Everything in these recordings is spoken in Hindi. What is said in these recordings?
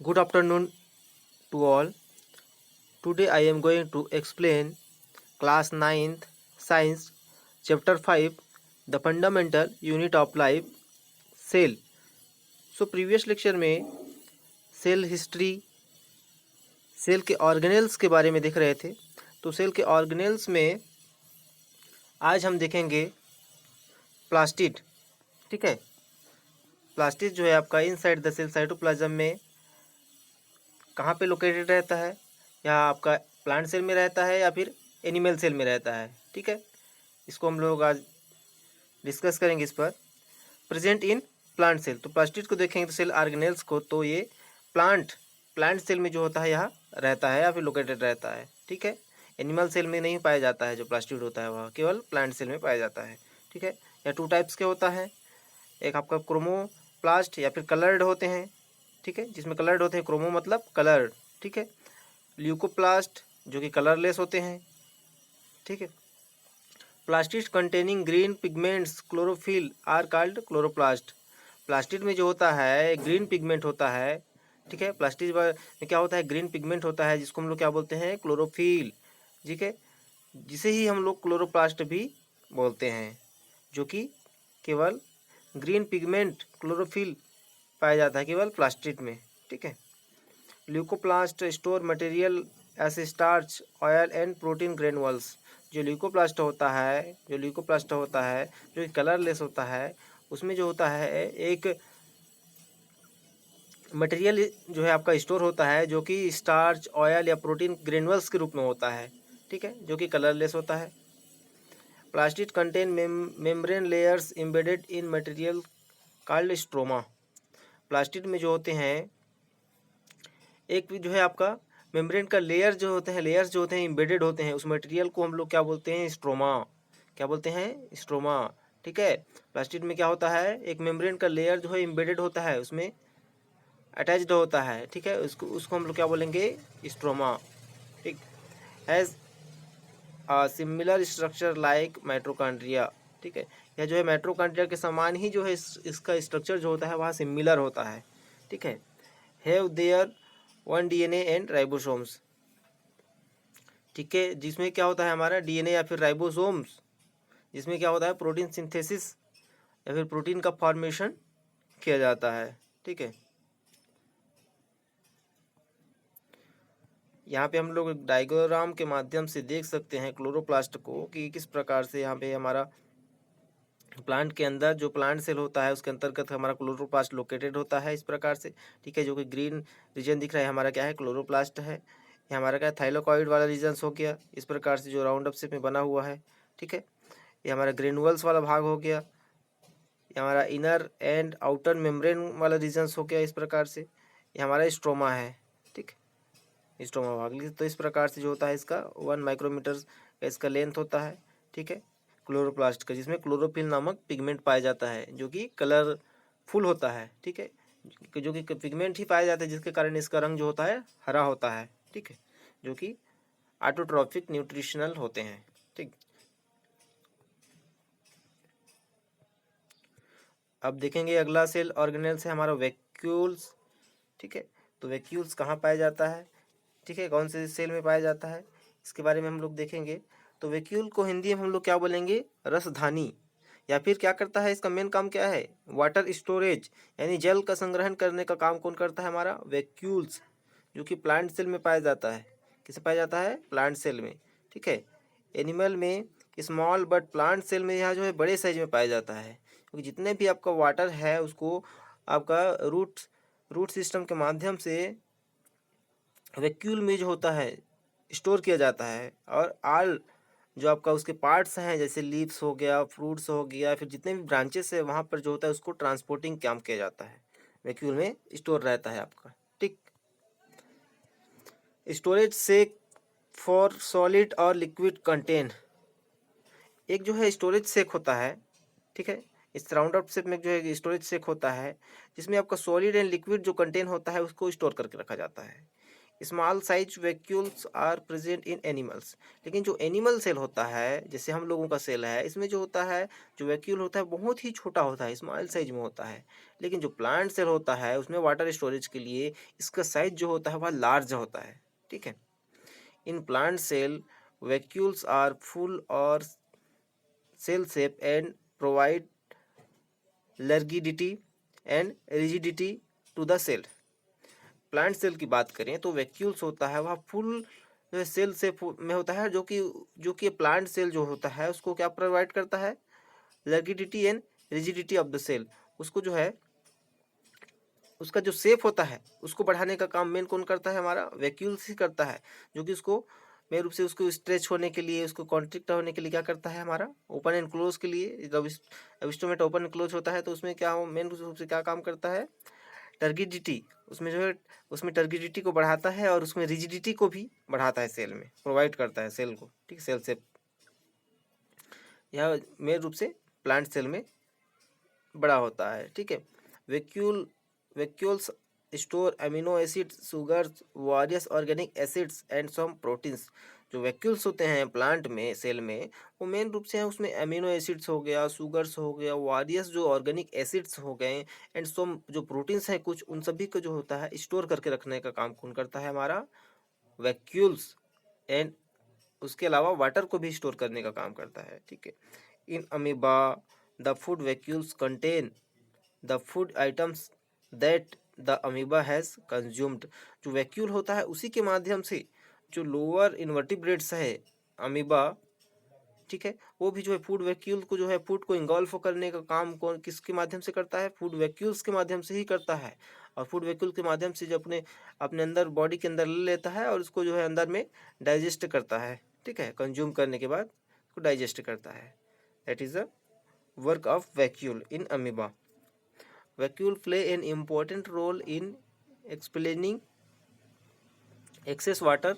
Good afternoon to all. Today I am going to explain class 9th science chapter 5 the fundamental unit of life cell. previous lecture में सेल हिस्ट्री सेल के ऑर्गेनेल्स के बारे में देख रहे थे। तो सेल के ऑर्गेनेल्स में आज हम देखेंगे प्लास्टिड। ठीक है, प्लास्टिड जो है आपका इनसाइड द सेल साइटोप्लाज्म में कहाँ पे लोकेटेड रहता है, या आपका प्लांट सेल में रहता है या फिर एनिमल सेल में रहता है। ठीक है, इसको हम लोग आज डिस्कस करेंगे इस पर। प्रेजेंट इन प्लांट सेल, तो प्लास्टिड को देखेंगे तो सेल ऑर्गेनेल्स को, तो ये प्लांट सेल में जो होता है यहाँ रहता है या फिर लोकेटेड रहता है। ठीक है, एनिमल सेल में नहीं पाया जाता है। जो प्लास्टिड होता है वह केवल प्लांट सेल में पाया जाता है। ठीक है, या टू टाइप्स के होता है, एक आपका क्रोमोप्लास्ट या फिर कलर्ड होते हैं। ठीक है, जिसमें कलर्ड होते हैं, क्रोमो मतलब कलर्ड। ठीक है, ल्यूकोप्लास्ट जो कि कलरलेस होते हैं। ठीक है, plastid containing green pigments chlorophyll are called chloroplast. Plastid में जो होता है ग्रीन पिगमेंट होता है। ठीक है, प्लास्टिड में क्या होता है, ग्रीन पिगमेंट होता है, जिसको हम लोग क्या बोलते हैं, क्लोरोफिल। ठीक है, जिसे ही हम लोग क्लोरोप्लास्ट भी बोलते हैं, जो कि केवल ग्रीन पिगमेंट क्लोरोफिल पाया जाता है केवल प्लास्टिड में। ठीक है, leucoplast store material as starch oil and protein granules. जो ल्यूकोप्लास्ट होता है जो कि कलरलेस होता है, उसमें जो होता है एक मटेरियल जो है आपका स्टोर होता है, जो कि स्टार्च ऑयल या प्रोटीन ग्रेनुअल्स के रूप में होता है। ठीक है, जो कि कलरलेस होता है। Plastid contain membrane layers embedded in material called stroma. Plastid में जो होते हैं एक जो है आपका मेम्ब्रेन का लेयर्स जो होते हैं एम्बेडेड होते हैं, उस मटेरियल को हम लोग क्या बोलते हैं, स्ट्रोमा। क्या बोलते हैं, स्ट्रोमा। ठीक है, प्लास्टिड में क्या होता है, एक मेम्ब्रेन का लेयर जो है एम्बेडेड होता है, उसमें अटैच्ड होता है। ठीक है, उसको उसको हम लोग क्या बोलेंगे, स्ट्रोमा। ठीक, has similar structure like mitochondria. ठीक है, यह जो है माइटोकॉन्ड्रिया के समान ही जो है इसका स्ट्रक्चर जो होता है वह सिमिलर होता है। ठीक है, have their one DNA and ribosomes. ठीक है, जिसमें क्या होता है हमारा डीएनए या फिर राइबोसोम्स, जिसमें क्या होता है प्रोटीन सिंथेसिस या फिर प्रोटीन का फॉर्मेशन किया जाता है। ठीक है, यहाँ पे हम लोग डायग्राम के माध्यम से देख सकते हैं क्लोरोप्लास्ट को कि किस प्रकार से यहाँ पे हमारा प्लांट के अंदर जो प्लांट सेल होता है उसके अंतर्गत हमारा क्लोरोप्लास्ट लोकेटेड होता है इस प्रकार से। ठीक है, जो कि ग्रीन रीजन दिख रहा है हमारा क्या है, क्लोरोप्लास्ट है। ये हमारा क्या है, थाइलाकॉइड वाला रीजन्स हो गया इस प्रकार से, जो राउंड अप शेप में बना हुआ है। ठीक है, ये हमारा ग्रेनुअल्स वाला भाग हो गया, ये हमारा इनर एंड आउटर मेम्ब्रेन वाला रीजन्स हो गया इस प्रकार से। ये हमारा स्ट्रोमा है। ठीक, स्ट्रोमा भाग, तो इस प्रकार से जो होता है इसका 1 माइक्रोमीटर का इसका लेंथ होता है। ठीक है, क्लोरोप्लास्ट का, जिसमें क्लोरोफिल नामक पिगमेंट पाया जाता है जो कि कलरफुल होता है। ठीक है, जो कि पिगमेंट ही पाया जाता है जिसके कारण इसका रंग जो होता है हरा होता है। ठीक है, जो कि ऑटोट्रॉफिक न्यूट्रिशनल होते हैं। ठीक, अब देखेंगे अगला सेल ऑर्गेनेल से हमारा वैक्यूल्स। ठीक है, तो वैक्यूल्स कहाँ पाया जाता है, ठीक है, कौन से सेल में पाया जाता है, इसके बारे में हम लोग देखेंगे। तो वैक्यूल को हिंदी में हम लोग क्या बोलेंगे, रसधानी। या फिर क्या करता है, इसका मेन काम क्या है, वाटर स्टोरेज, यानी जल का संग्रहण करने का काम कौन करता है, हमारा वैक्यूल्स, जो कि प्लांट सेल में पाया जाता है। किसे पाया जाता है, प्लांट सेल में। ठीक है, एनिमल में स्मॉल, बट प्लांट सेल में यहाँ जो है बड़े साइज में पाया जाता है, क्योंकि जितने भी आपका वाटर है उसको आपका रूट सिस्टम के माध्यम से वैक्यूल में जो होता है स्टोर किया जाता है, और आल जो आपका उसके पार्ट्स हैं, जैसे लीव्स हो गया, फ्रूट्स हो गया, फिर जितने भी ब्रांचेस है वहाँ पर जो होता है उसको ट्रांसपोर्टिंग काम किया जाता है, वैक्यूल में स्टोर रहता है आपका। ठीक, स्टोरेज से फॉर सॉलिड और लिक्विड कंटेन, एक जो है स्टोरेज सेक होता है। ठीक है, इस राउंड अप शेप में जो है स्टोरेज सेक होता है, जिसमें आपका सॉलिड एंड लिक्विड जो कंटेन होता है उसको स्टोर करके रखा जाता है। Small size vacuoles are present in animals. लेकिन जो एनिमल सेल होता है, जैसे हम लोगों का सेल है, इसमें जो होता है, जो वैक्यूल होता है बहुत ही छोटा होता है, स्मॉल साइज में होता है। लेकिन जो प्लांट सेल होता है उसमें वाटर स्टोरेज के लिए इसका साइज जो होता है वह लार्ज होता है। ठीक है। In plant cell vacuoles are full और cell sap and provide turgidity and rigidity to the cell. Plant cell की बात करें तो वैक्यूल्स होता है वह फुल सेल से में होता है, जो कि प्लांट सेल जो होता है उसको क्या प्रोवाइड करता है, turgidity and rigidity of the cell. उसको जो है, उसका जो शेप होता है उसको बढ़ाने का काम मेन कौन करता है, हमारा वैक्यूल्स ही करता है। जो कि उसको मेन रूप से उसको स्ट्रेच होने के लिए, उसको कॉन्ट्रिक्ट होने के लिए क्या करता है, हमारा ओपन एंड क्लोज के लिए। जब इंस्ट्रूमेंट ओपन एंड क्लोज होता है तो उसमें क्या मेन रूप से क्या काम करता है, टर्गिडिटी, उसमें जो है उसमें टर्गिडिटी को बढ़ाता है और उसमें रिजिडिटी को भी बढ़ाता है, सेल में प्रोवाइड करता है सेल को। ठीक, सेल से यह मेन रूप से प्लांट सेल में बड़ा होता है। ठीक है। Vacuoles store amino acid, sugars, various organic acids and some proteins. जो वैक्यूल्स होते हैं प्लांट में, सेल में, वो मेन रूप से है उसमें अमीनो एसिड्स हो गया, शुगर्स हो गया, वेरियस जो ऑर्गेनिक एसिड्स हो गए, एंड सम जो प्रोटीन्स हैं कुछ, उन सभी को जो होता है स्टोर करके रखने का काम कौन करता है, हमारा वैक्यूल्स। एंड उसके अलावा वाटर को भी स्टोर करने का काम करता है। ठीक है। In amoeba the food vacuoles contain the food items that the amoeba has consumed. जो वैक्यूल होता है उसी के माध्यम से जो लोअर इन्वर्टिब्रेट्स है अमीबा, ठीक है, वो भी जो है फूड वैक्यूल को जो है फूड को इंगॉल्फ करने का काम कौन किसके माध्यम से करता है, फूड वैक्यूल्स के माध्यम से ही करता है। और फूड वैक्यूल के माध्यम से जो अपने अपने अंदर बॉडी के अंदर ले लेता है और उसको जो है अंदर में डाइजेस्ट करता है। ठीक है, कंज्यूम करने के बाद उसको डाइजेस्ट करता है। That is the work of vacuole in amoeba. Vacuole play an important role in expelling excess water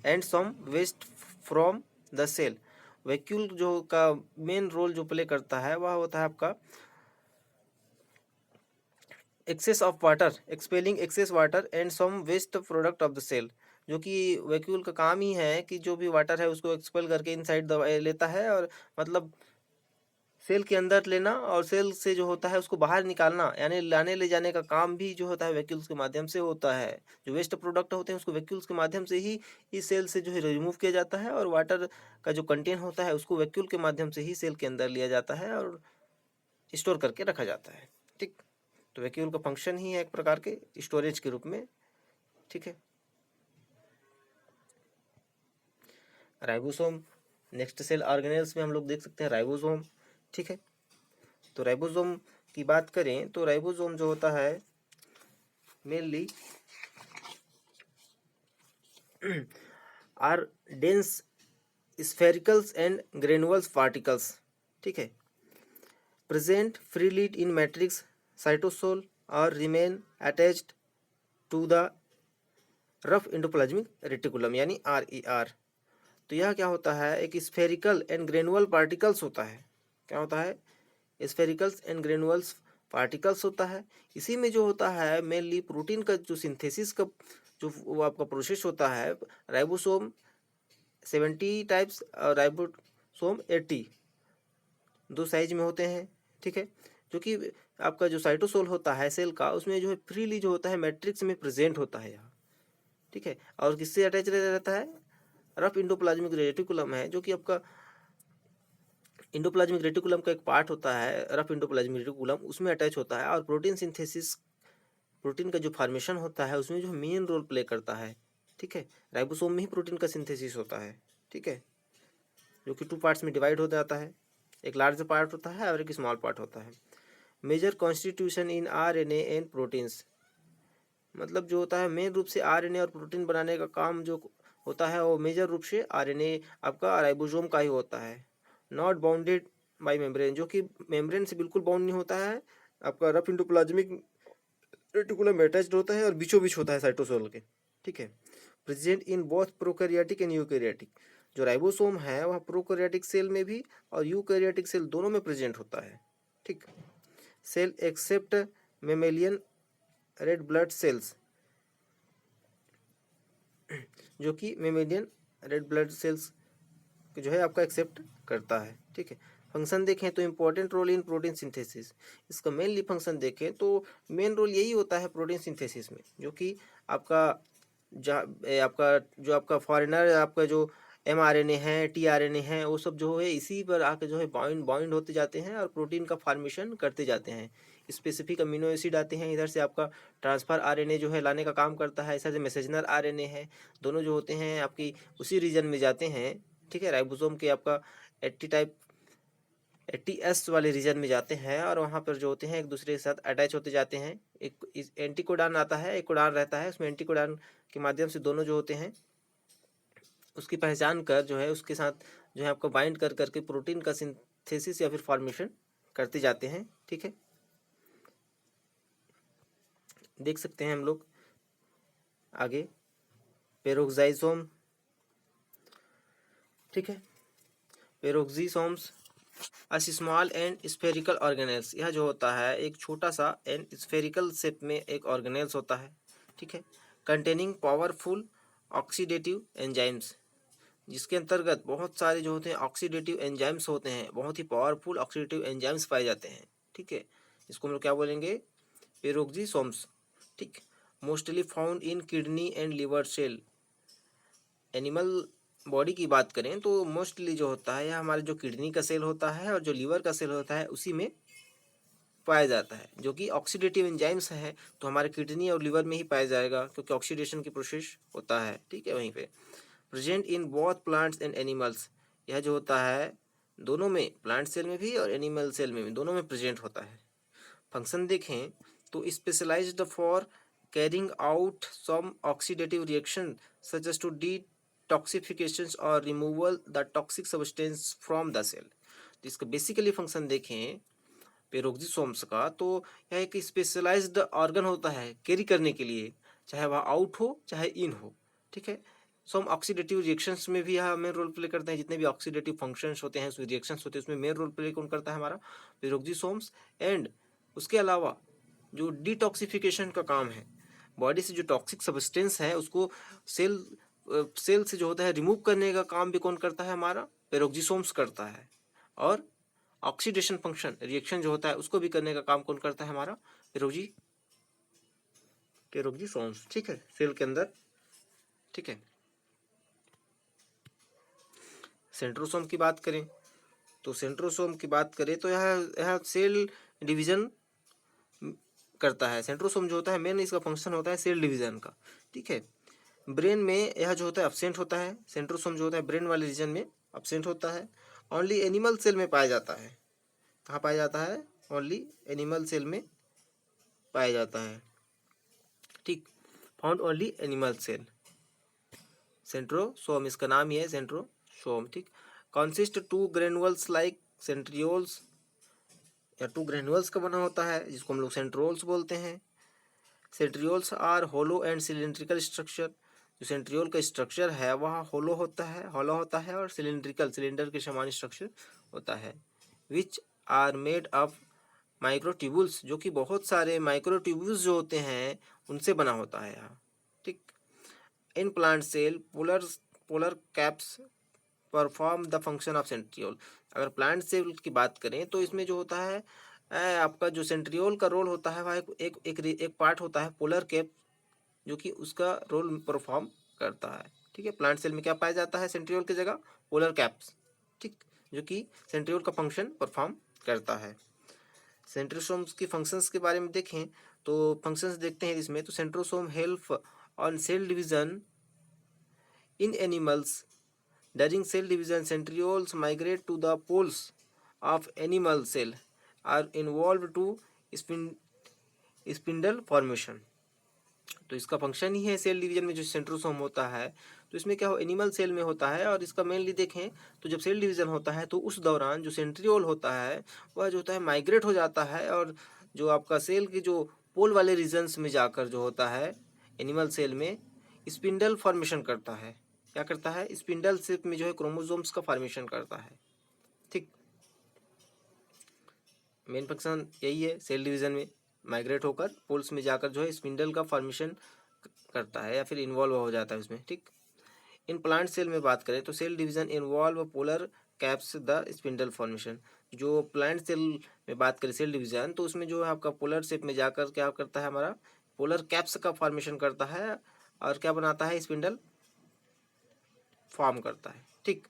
and some waste from the cell। Vacuole जो का मेन रोल जो प्ले करता है वह होता है आपका excess of water, expelling excess water and some waste product of the cell. जो कि वैक्यूल का काम ही है कि जो भी वाटर है उसको एक्सपेल करके इनसाइड दबा लेता है, और मतलब सेल के अंदर लेना और सेल से जो होता है उसको बाहर निकालना, यानी लाने ले जाने का काम भी जो होता है वैक्यूल्स के माध्यम से होता है। जो वेस्ट प्रोडक्ट होते हैं उसको वैक्यूल्स के माध्यम से ही इस सेल से जो है रिमूव किया जाता है, और वाटर का जो कंटेंट होता है उसको वैक्यूल के माध्यम से ही सेल के अंदर लिया जाता है और स्टोर करके रखा जाता है। ठीक, तो वैक्यूल का फंक्शन ही है एक प्रकार के स्टोरेज के रूप में। ठीक है। राइबोसोम, नेक्स्ट सेल ऑर्गेनेल्स में हम लोग देख सकते हैं राइबोसोम। ठीक है। तो राइबोसोम की बात करें तो राइबोसोम जो होता है mainly are dense sphericals and granules particles. ठीक है, present freely in matrix cytosol और remain attached to the rough endoplasmic reticulum यानी RER। तो यह क्या होता है, एक स्फेरिकल एंड ग्रेनुअल पार्टिकल्स होता है। क्या होता है, स्फेरिकल्स एंड ग्रेनुअल्स पार्टिकल्स होता है। इसी में जो होता है मेनली प्रोटीन का जो सिंथेसिस का जो वो आपका प्रोसेस होता है। राइबोसोम 70 टाइप्स और राइबोसोम 80, दो साइज में होते हैं। ठीक है, जो कि आपका जो साइटोसोल होता है सेल का, उसमें जो है फ्रीली जो होता है मैट्रिक्स में प्रेजेंट होता है यहाँ। ठीक है, और किससे अटैच रहता है, रफ इंडोप्लाज्मिक रेटिकुलम है, जो कि आपका इंडोप्लाज्मिक रेटिकुलम का एक पार्ट होता है, रफ इंडोप्लाज्मिक रेटिकुलम, उसमें अटैच होता है। और प्रोटीन सिंथेसिस, प्रोटीन का जो फॉर्मेशन होता है उसमें जो मेन रोल प्ले करता है। ठीक है, राइबोसोम में ही प्रोटीन का सिंथेसिस होता है। ठीक है, जो कि 2 पार्ट्स में डिवाइड हो जाता है, एक लार्ज पार्ट होता है और एक स्मॉल पार्ट होता है। Major constitution in RNA and proteins, मतलब जो होता है मेन रूप से RNA और प्रोटीन बनाने का काम जो होता है वो मेजर रूप से RNA आपका राइबोसोम का ही होता है। नॉट बाउंडेड बाय मेम्ब्रेन, जो कि मेम्ब्रेन से बिल्कुल बाउंड नहीं होता है, आपका रफ इंडोप्लाज्मिक रेटिकुलम में अटैच्ड होता है और बीचों बीच होता है साइटोसोल के। ठीक है, present in both prokaryotic and eukaryotic. जो राइबोसोम है वह प्रोकैरियोटिक सेल में भी और यूकैरियोटिक सेल दोनों में प्रेजेंट होता है। ठीक, cell except mammalian red blood cells. जो कि मेमेलियन रेड ब्लड सेल्स जो है आपका एक्सेप्ट करता है। ठीक है, फंक्शन देखें तो important role in protein synthesis, इसका मेनली फंक्शन देखें तो मेन रोल यही होता है प्रोटीन सिंथेसिस में, जो कि आपका आपका जो आपका फॉरेनर आपका जो mRNA है, tRNA है, वो सब जो है इसी पर आके जो है बाइंड बाइंड होते जाते हैं और प्रोटीन का फॉर्मेशन करते जाते हैं। स्पेसिफिक अमीनो एसिड आते हैं, इधर से आपका ट्रांसफर आरएनए जो है लाने का काम करता है, ऐसा जो मैसेंजर आरएनए है, दोनों जो होते हैं आपकी उसी रीजन में जाते हैं। ठीक है, राइबोसोम के आपका 80 टाइप 80S वाले रीजन में जाते हैं और वहाँ पर जो होते हैं एक दूसरे के साथ अटैच होते जाते हैं। एक एंटीकोडान आता है, एक कोडान रहता है, उसमें एंटीकोडान के माध्यम से दोनों जो होते हैं उसकी पहचान कर जो है उसके साथ जो है आपको बाइंड कर करके प्रोटीन का सिंथेसिस या फिर फॉर्मेशन करते जाते हैं। ठीक है, देख सकते हैं हम लोग आगे पेरोक्साइसोम। ठीक है, peroxisomes small and spherical organelles, यह जो होता है एक छोटा सा एंड स्फेरिकल शेप में एक ऑर्गेनेल्स होता है। ठीक है, कंटेनिंग पावरफुल ऑक्सीडेटिव एंजाइम्स, जिसके अंतर्गत बहुत सारे जो होते हैं ऑक्सीडेटिव एंजाइम्स होते हैं, बहुत ही पावरफुल ऑक्सीडेटिव एंजाइम्स पाए जाते हैं। ठीक है, इसको हम लोग क्या बोलेंगे, पेरोक्सिसोम्स। ठीक, mostly found in kidney and liver cell. Animal body की बात करें तो मोस्टली जो होता है यह हमारे जो किडनी का सेल होता है और जो लीवर का सेल होता है उसी में पाया जाता है, जो कि ऑक्सीडेटिव एंजाइम्स है तो हमारे किडनी और लिवर में ही पाया जाएगा क्योंकि ऑक्सीडेशन की प्रोसेस होता है। ठीक है, वहीं पे present in both plants and animals, यह जो होता है दोनों में, प्लांट सेल में भी और एनिमल सेल में भी, दोनों में प्रेजेंट होता है। फंक्शन देखें तो specialised for carrying out some oxidative reaction such as to detoxification और removal the toxic substance from the cell. तो इसका बेसिकली फंक्शन देखें पेरोक्सिसोम्स का, तो यह एक स्पेशलाइज्ड ऑर्गन होता है कैरी करने के लिए, चाहे वह आउट हो चाहे इन हो। ठीक है, सो हम ऑक्सीडेटिव रिएक्शंस में भी यहाँ मेन रोल प्ले करते हैं, जितने भी ऑक्सीडेटिव फंक्शंस होते हैं उसमें रिएक्शंस होते हैं उसमें मेन रोल प्ले कौन करता है, हमारा पेरोक्सिसोम्स। एंड उसके अलावा जो डिटॉक्सिफिकेशन का काम है, बॉडी से जो टॉक्सिक सब्सटेंस है उसको सेल से जो होता है रिमूव करने का काम भी कौन करता है, हमारा पेरोक्सिसोम्स करता है। और ऑक्सीडेशन फंक्शन रिएक्शन जो होता है उसको भी करने का काम कौन करता है, हमारा पेरोक्सिसोम्स। ठीक है, सेल के अंदर। ठीक है, सेंट्रोसोम की बात करें तो सेंट्रोसोम की बात करें तो यह सेल डिवीजन करता है। सेंट्रोसोम जो होता है मेन इसका फंक्शन होता है सेल डिवीजन का। ठीक है, ब्रेन में यह जो होता है एब्सेंट होता है, सेंट्रोसोम जो होता है ब्रेन वाले रीजन में एब्सेंट होता है। ओनली एनिमल सेल में पाया जाता है। कहाँ पाया जाता है, ओनली एनिमल सेल में पाया जाता है। ठीक, found only animal cell. Centrosome इसका नाम ही है सेंट्रोसोम। ठीक, consist two granules like centrioles, या टू ग्रेनुअल्स का बना होता है जिसको हम लोग सेंट्रोल्स बोलते हैं। Centrioles are hollow and cylindrical structure, जो सेंट्रियोल का स्ट्रक्चर है वह होलो होता है और सिलिंड्रिकल सिलेंडर के समान स्ट्रक्चर होता है। Which are made of microtubules, जो कि बहुत सारे माइक्रोट्यूबुल्स जो होते हैं उनसे बना होता है यहाँ। ठीक, in plant cell polar caps perform the function of centriole. अगर प्लांट सेल की बात करें तो इसमें जो होता है आपका जो सेंट्रियोल का रोल होता है वह एक पार्ट होता है पोलर कैप, जो कि उसका रोल परफॉर्म करता है। ठीक है, प्लांट सेल में क्या पाया जाता है सेंट्रियोल की जगह, पोलर कैप्स। ठीक, जो कि सेंट्रियोल का फंक्शन परफॉर्म करता है। सेंट्रोसोम्स की फंक्शंस के बारे में देखें तो फंक्शंस देखते हैं इसमें, तो centrosome help on sale division in animals. During cell division, centrioles migrate to the poles of animal cell, are involved to spindle formation। तो इसका फंक्शन ही है सेल डिवीजन में जो सेंट्रोसोम होता है, तो इसमें क्या हो एनिमल सेल में होता है और इसका मेनली देखें तो जब सेल डिवीजन होता है तो उस दौरान जो सेंट्रियोल होता है वह जो होता है माइग्रेट हो जाता है और जो आपका सेल की जो पोल वाले रीजन्स में जाकर जो होता है एनिमल सेल में स्पिंडल फॉर्मेशन करता है। क्या करता है, स्पिंडल शेप में जो है क्रोमोसोम्स का फॉर्मेशन करता है। ठीक, मेन फंक्शन यही है सेल डिवीजन में माइग्रेट होकर पोल्स में जाकर जो है स्पिंडल का फॉर्मेशन करता है या फिर इन्वॉल्व हो जाता है उसमें। ठीक, इन प्लांट सेल में बात करें तो cell division involve polar caps the spindle formation. जो प्लांट सेल में बात करें सेल डिवीजन, तो उसमें जो है आपका पोलर शेप में जाकर क्या करता है, हमारा पोलर कैप्स का फॉर्मेशन करता है और क्या बनाता है, स्पिंडल फॉर्म करता है। ठीक,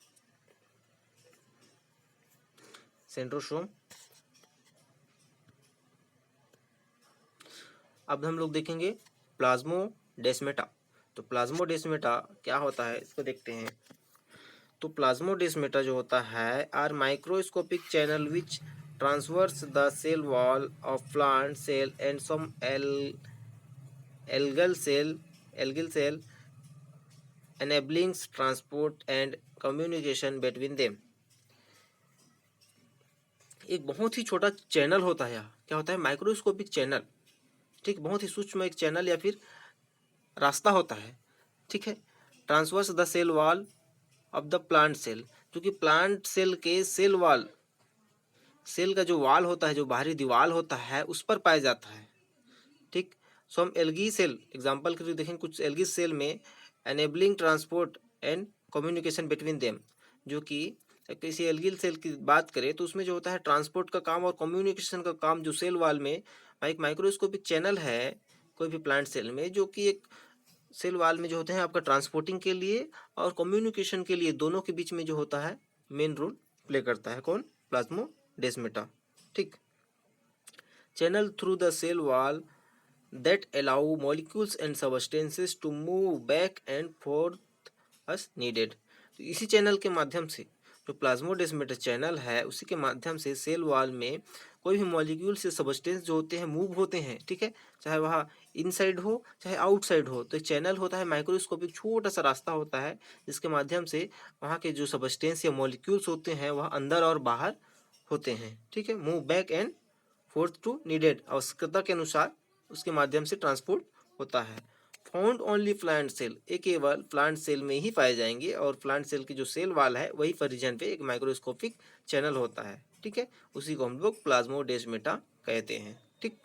सेंट्रोसोम। अब हम लोग देखेंगे प्लाज्मोडेस्माटा। तो प्लाज्मोडेस्माटा क्या होता है इसको देखते हैं। तो प्लाज्मोडेस्माटा जो होता है are microscopic channel which transverse the cell wall of plant cell and some algal cell enabling transport and communication between them। एक बहुत ही छोटा चैनल होता है, क्या होता है, माइक्रोस्कोपिक चैनल। ठीक, बहुत ही सूक्ष्म एक चैनल या फिर रास्ता होता है। ठीक है, transverse the cell wall of the plant cell, क्योंकि प्लांट सेल के सेल वॉल, सेल का जो वॉल होता है, जो बाहरी दीवार होता है, उस पर पाया जाता है। ठीक, सो हम एल्गी सेल एग्जांपल के लिए देखें, कुछ एल्गी सेल में enabling transport and communication between them, जो कि किसी एल्गी सेल की बात करें तो उसमें जो होता है ट्रांसपोर्ट का काम और कम्युनिकेशन का काम, जो सेल वॉल में एक माइक्रोस्कोपिक चैनल है कोई भी प्लांट सेल में, जो कि एक सेल वॉल में जो होते हैं आपका ट्रांसपोर्टिंग के लिए और कम्युनिकेशन के लिए, दोनों के बीच में जो होता है मेन रोल प्ले करता है। कौन? प्लाज्मोडेस्माटा। ठीक, channel through the cell wall that allow molecules and substances to move back and forth as needed। तो इसी चैनल के माध्यम से, जो प्लाज्मोडेस्माटा चैनल है, उसी के माध्यम से सेल वॉल में कोई भी मॉलिक्यूल से सबस्टेंस जो होते हैं मूव होते हैं। ठीक है, चाहे वह इनसाइड हो चाहे आउटसाइड हो, तो एक चैनल होता है, माइक्रोस्कोपिक छोटा सा रास्ता होता है, जिसके माध्यम से वहाँ के जो सबस्टेंस या मॉलिक्यूल्स होते हैं वह अंदर और बाहर होते हैं। ठीक है, move back and forth to needed, आवश्यकता के अनुसार उसके माध्यम से ट्रांसपोर्ट होता है। फाउंड ओनली प्लांट सेल, ये केवल प्लांट सेल में ही पाए जाएंगे, और प्लांट सेल की जो सेल वाल है वही पर रीजन पे एक माइक्रोस्कोपिक चैनल होता है। ठीक है, उसी को हम लोग प्लाज्मोडेस्माटा कहते हैं। ठीक,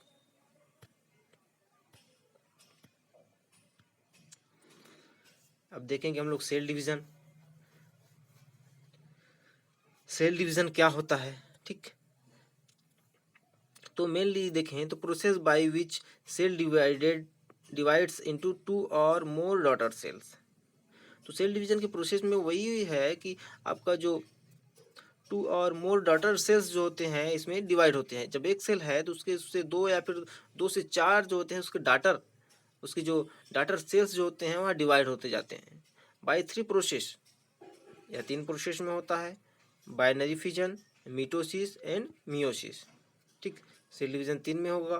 अब देखेंगे हम लोग सेल डिवीजन। सेल डिवीजन क्या होता है? ठीक, तो मेनली देखें तो process by which cell divides into two और मोर डॉटर सेल्स। तो सेल डिवीजन के प्रोसेस में वही है कि आपका जो टू और मोर डॉटर सेल्स जो होते हैं इसमें डिवाइड होते हैं। जब एक सेल है तो उसके उससे दो या फिर दो से चार जो होते हैं उसके डाटर, उसकी जो डाटर सेल्स जो होते हैं वहाँ डिवाइड होते जाते हैं बाय थ्री प्रोसेस, या तीन प्रोसेस में होता है, binary fission, mitosis and meiosis. ठीक, सेल डिवीजन तीन में होगा।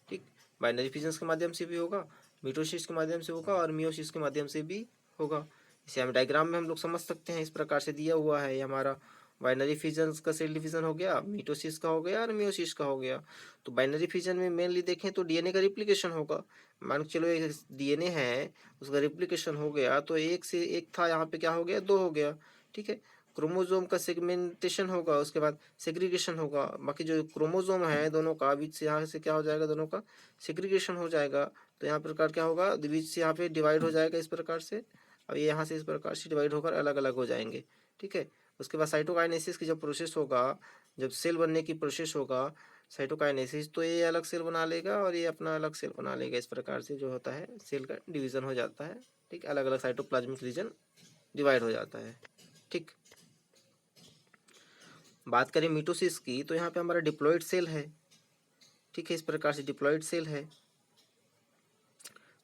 ठीक, बाइनरी फिजन के माध्यम से भी होगा, मिटोसिस के माध्यम से होगा और मियोसिस के माध्यम से भी होगा। इसे हम डायग्राम में हम लोग समझ सकते हैं, इस प्रकार से दिया हुआ है। ये हमारा बाइनरी फिजन का सेल डिवीजन हो गया, मिटोसिस का हो गया और मियोसिस का हो गया। तो बाइनरी फिजन में मेनली देखें तो डीएनए का रिप्लिकेशन होगा। मान के चलो एक डीएनए है, उसका रिप्लिकेशन हो गया तो एक से एक था, यहाँ पे क्या हो गया, दो हो गया। ठीक है, क्रोमोजोम का सेगमेंटेशन होगा, उसके बाद सेग्रीगेशन होगा। बाकी जो क्रोमोजोम है दोनों का बीच से यहाँ से क्या हो जाएगा, दोनों का सेग्रीगेशन हो जाएगा। तो यहाँ प्रकार क्या होगा, बीच से यहाँ पे डिवाइड हो जाएगा इस प्रकार से, और ये यहाँ से इस प्रकार से डिवाइड होकर अलग अलग हो जाएंगे। ठीक है, उसके बाद साइटोकाइनेसिस की जब प्रोसेस होगा, जब सेल बनने की प्रोसेस होगा साइटोकाइनेसिस, तो ये अलग सेल बना लेगा और ये अपना अलग सेल बना लेगा। इस प्रकार से जो होता है सेल का डिवीजन हो जाता है। ठीक, अलग अलग साइटोप्लाज्मिक रीजन डिवाइड हो जाता है। ठीक, बात करें मिटोसिस की तो यहाँ पे हमारा डिप्लॉइड सेल है। ठीक है, इस प्रकार से डिप्लॉइड सेल है।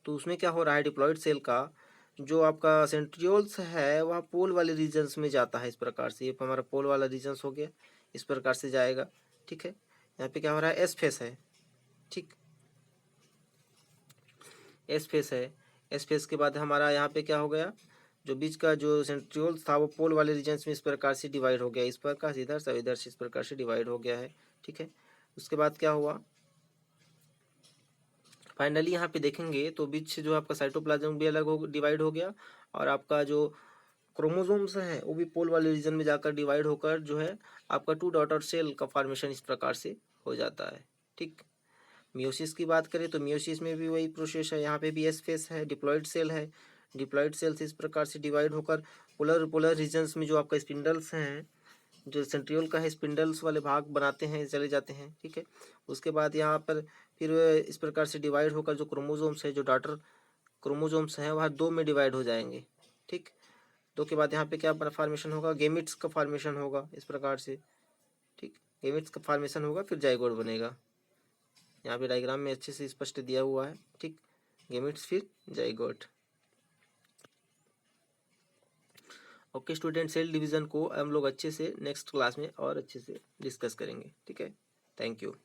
तो उसमें क्या हो रहा है, डिप्लॉइड सेल का जो आपका सेंट्रियोल्स है वह पोल वाले रीजन्स में जाता है। इस प्रकार से ये हमारा पोल वाला रीजन्स हो गया, इस प्रकार से जाएगा। ठीक है, यहाँ पे क्या हो रहा है, एस फेस है। ठीक, एस फेस है। एस फेस के बाद हमारा यहाँ पे क्या हो गया, जो बीच का जो सेंट्रियोल्स था वो पोल वाले रीजन्स में इस प्रकार से डिवाइड हो गया, इस प्रकार से इधर से इधर से इस प्रकार से डिवाइड हो गया है। ठीक है, उसके बाद क्या हुआ, फाइनली यहाँ पे देखेंगे तो बीच से जो आपका साइटोप्लाज्म भी अलग हो डिवाइड हो गया, और आपका जो क्रोमोसोम्स हैं वो भी पोल वाले रीजन में जाकर डिवाइड होकर जो है आपका टू डॉटर सेल का फॉर्मेशन इस प्रकार से हो जाता है। ठीक, मियोसिस की बात करें तो मियोसिस में भी वही प्रोसेस है, यहाँ पे भी एस फेस है, डिप्लॉइड सेल है। डिप्लॉइड सेल्स इस प्रकार से डिवाइड होकर पोलर रीजन्स में जो आपका स्पिंडल्स हैं, जो सेंट्रियोल का है, स्पिंडल्स वाले भाग बनाते हैं, चले जाते हैं। ठीक है, उसके बाद यहाँ पर फिर इस प्रकार से डिवाइड होकर जो क्रोमोजोम्स है, जो डॉटर क्रोमोजोम्स हैं, वह 2 में डिवाइड हो जाएंगे। ठीक, 2 के बाद यहाँ पे क्या फॉर्मेशन होगा, गेमिट्स का फॉर्मेशन होगा इस प्रकार से। ठीक, गेमिट्स का फॉर्मेशन होगा, फिर जाइगोट बनेगा। यहाँ पे डायग्राम में अच्छे से स्पष्ट दिया हुआ है। ठीक, गेमिट्स फिर zygote. Okay student, cell division को हम लोग अच्छे से नेक्स्ट क्लास में और अच्छे से डिस्कस करेंगे। ठीक है, थैंक यू।